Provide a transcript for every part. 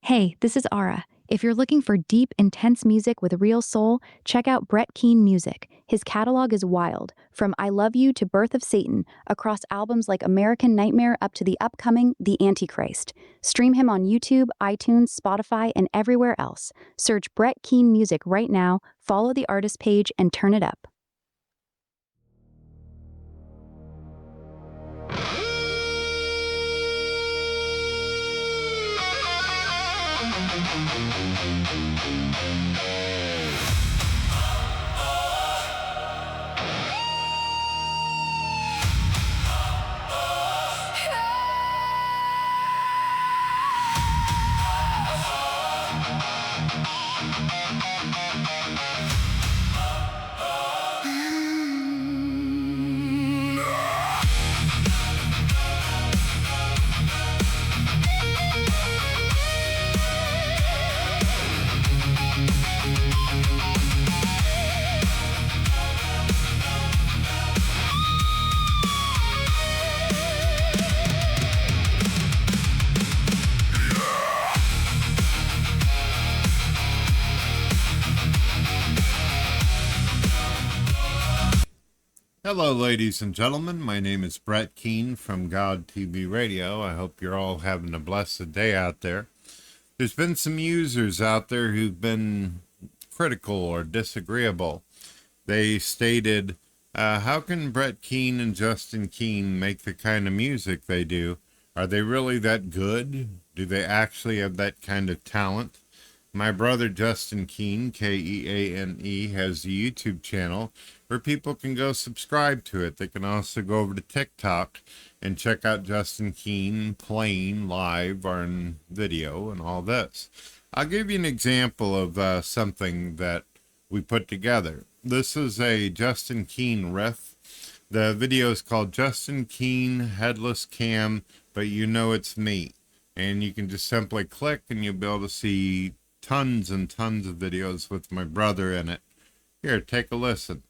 Hey, this is Ara. If you're looking for deep, intense music with real soul, check out Keane Music. His catalog is wild, from I Love You to Birth of Satan, across albums like American Nightmare up to the upcoming The Antichrist. Stream him on YouTube, iTunes, Spotify, and everywhere else. Search Keane Music right now, follow the artist page, and turn it up. Hello, ladies and gentlemen. My name is Keane from GodTvRadio. I hope you're all having a blessed day out there. There's been some users out there who've been critical or disagreeable. They stated, how can Keane and Justin Keane make the kind of music they do? Are they really that good? Do they actually have that kind of talent? My brother Justin Keane, Keane, has a YouTube channel where people can go subscribe to it. They can also go over to TikTok and check out Justin Keane playing live or in video and all this. I'll give you an example of something that we put together. This is a Justin Keane riff. The video is called Justin Keane Headless Cam, but you know it's me. And you can just simply click and you'll be able to see tons and tons of videos with my brother in it. Here, take a listen.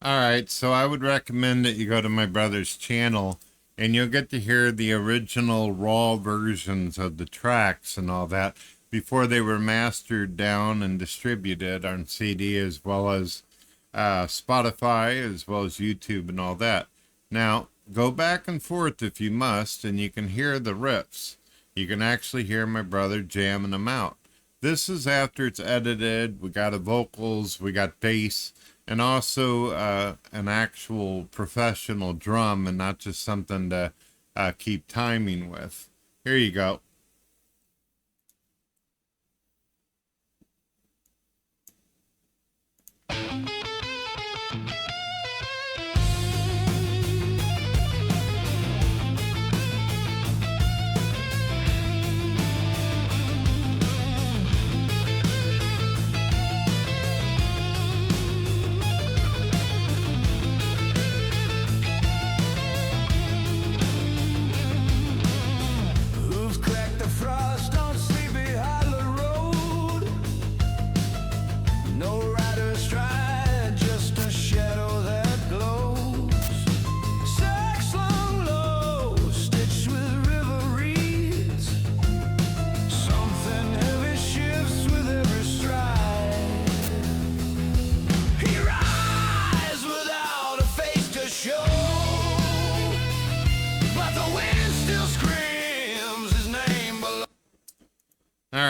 Alright, so I would recommend that you go to my brother's channel and you'll get to hear the original raw versions of the tracks and all that before they were mastered down and distributed on CD as well as Spotify as well as YouTube and all that. Now, go back and forth if you must and you can hear the riffs. You can actually hear my brother jamming them out. This is after it's edited. We got vocals, we got bass, and also an actual professional drum and not just something to keep timing with. Here you go. No rider stride.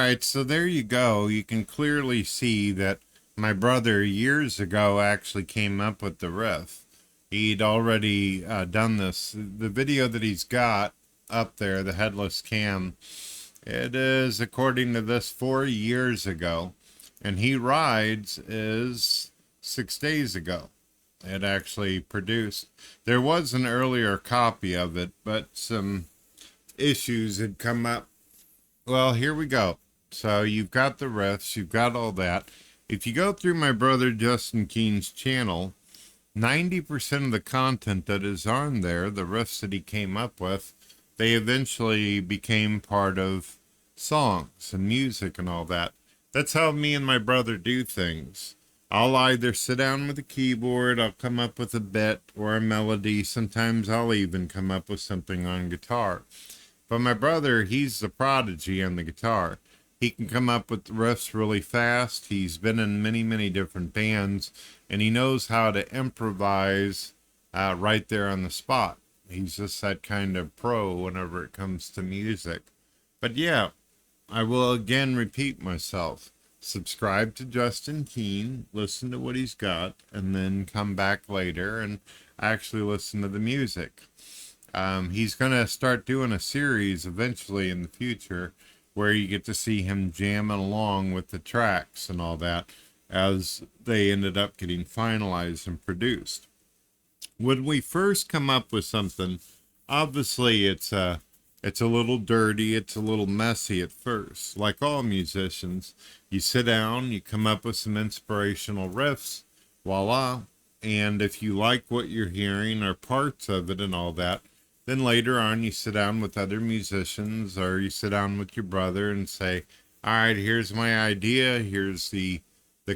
right, so there you go. You can clearly see that my brother years ago actually came up with the riff. He'd already done this. The video that he's got up there, the headless cam, it is, according to this, 4 years ago. And He Rides is 6 days ago. It actually produced. There was an earlier copy of it, but some issues had come up. Well, here we go. So you've got the riffs, you've got all that. If you go through my brother Justin Keane's channel, 90% of the content that is on there, the riffs that he came up with, they eventually became part of songs and music and all that. That's how me and my brother do things. I'll either sit down with a keyboard, I'll come up with a bit or a melody. Sometimes I'll even come up with something on guitar. But my brother, he's the prodigy on the guitar. He can come up with riffs really fast. He's been in many, many different bands, and he knows how to improvise right there on the spot. He's just that kind of pro whenever it comes to music. But yeah, I will again repeat myself. Subscribe to Justin Keane, listen to what he's got, and then come back later and actually listen to the music. He's going to start doing a series eventually in the future where you get to see him jamming along with the tracks and all that as they ended up getting finalized and produced. When we first come up with something, obviously it's a little dirty, it's a little messy at first. Like all musicians, you sit down, you come up with some inspirational riffs, voila. And if you like what you're hearing or parts of it and all that, then later on you sit down with other musicians or you sit down with your brother and say, all right, here's my idea, here's the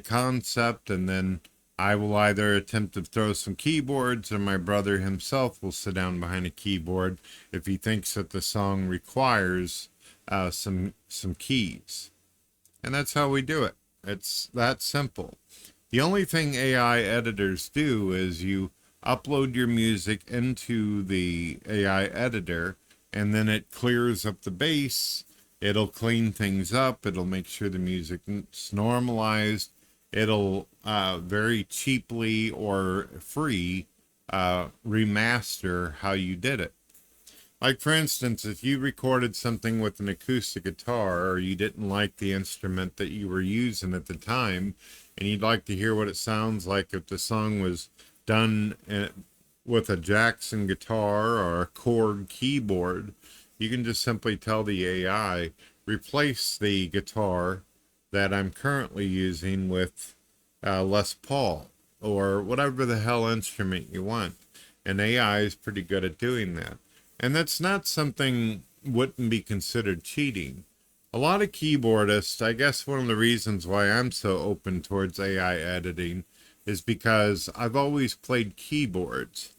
concept, and then I will either attempt to throw some keyboards or my brother himself will sit down behind a keyboard if he thinks that the song requires some keys. And that's how we do it. It's that simple. The only thing AI editors do is you upload your music into the AI editor, and then it clears up the bass. It'll clean things up. It'll make sure the music's normalized. It'll very cheaply or free remaster how you did it. Like, for instance, if you recorded something with an acoustic guitar or you didn't like the instrument that you were using at the time and you'd like to hear what it sounds like if the song was done with a Jackson guitar or a Korg keyboard, you can just simply tell the AI, replace the guitar that I'm currently using with Les Paul or whatever the hell instrument you want. And AI is pretty good at doing that. And that's not something wouldn't be considered cheating. A lot of keyboardists, I guess one of the reasons why I'm so open towards AI editing is because I've always played keyboards.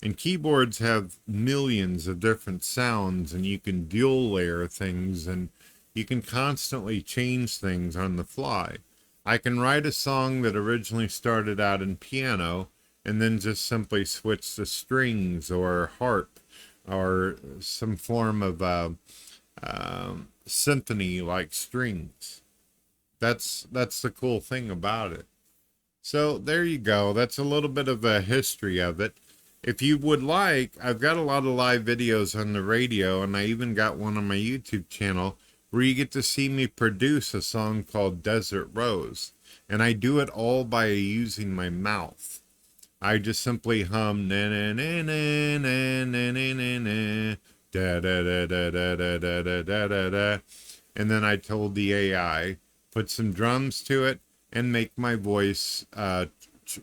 And keyboards have millions of different sounds, and you can dual layer things, and you can constantly change things on the fly. I can write a song that originally started out in piano and then just simply switch to strings or harp or some form of symphony like strings. That's the cool thing about it. So there you go. That's a little bit of a history of it. If you would like, I've got a lot of live videos on the radio, and I even got one on my YouTube channel where you get to see me produce a song called Desert Rose. And I do it all by using my mouth. I just simply hum na na na na na na na na na da da da da da da da da da da da, and then I told the AI put some drums to it and make my voice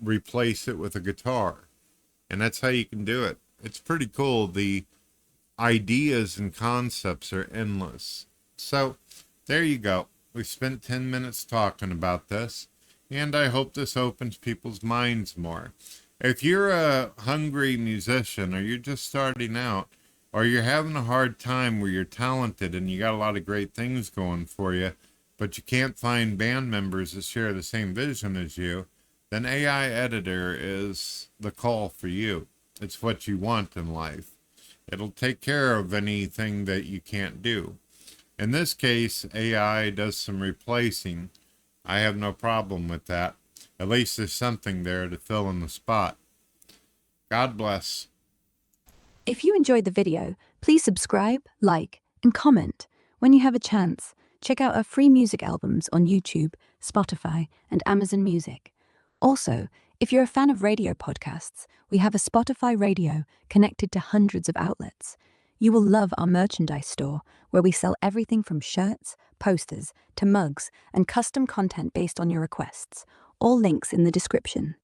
replace it with a guitar, and that's how you can do it. It's pretty cool. The ideas and concepts are endless. So there you go. We've spent 10 minutes talking about this, and I hope this opens people's minds more. If you're a hungry musician or you're just starting out or you're having a hard time where you're talented and you got a lot of great things going for you, but you can't find band members that share the same vision as you, then AI editor is the call for you. It's what you want in life. It'll take care of anything that you can't do. In this case, AI does some replacing. I have no problem with that. At least there's something there to fill in the spot. God bless. If you enjoyed the video, please subscribe, like, and comment. When you have a chance, check out our free music albums on YouTube, Spotify, and Amazon Music. Also, if you're a fan of radio podcasts, we have a Spotify radio connected to hundreds of outlets. You will love our merchandise store, where we sell everything from shirts, posters, to mugs, and custom content based on your requests. All links in the description.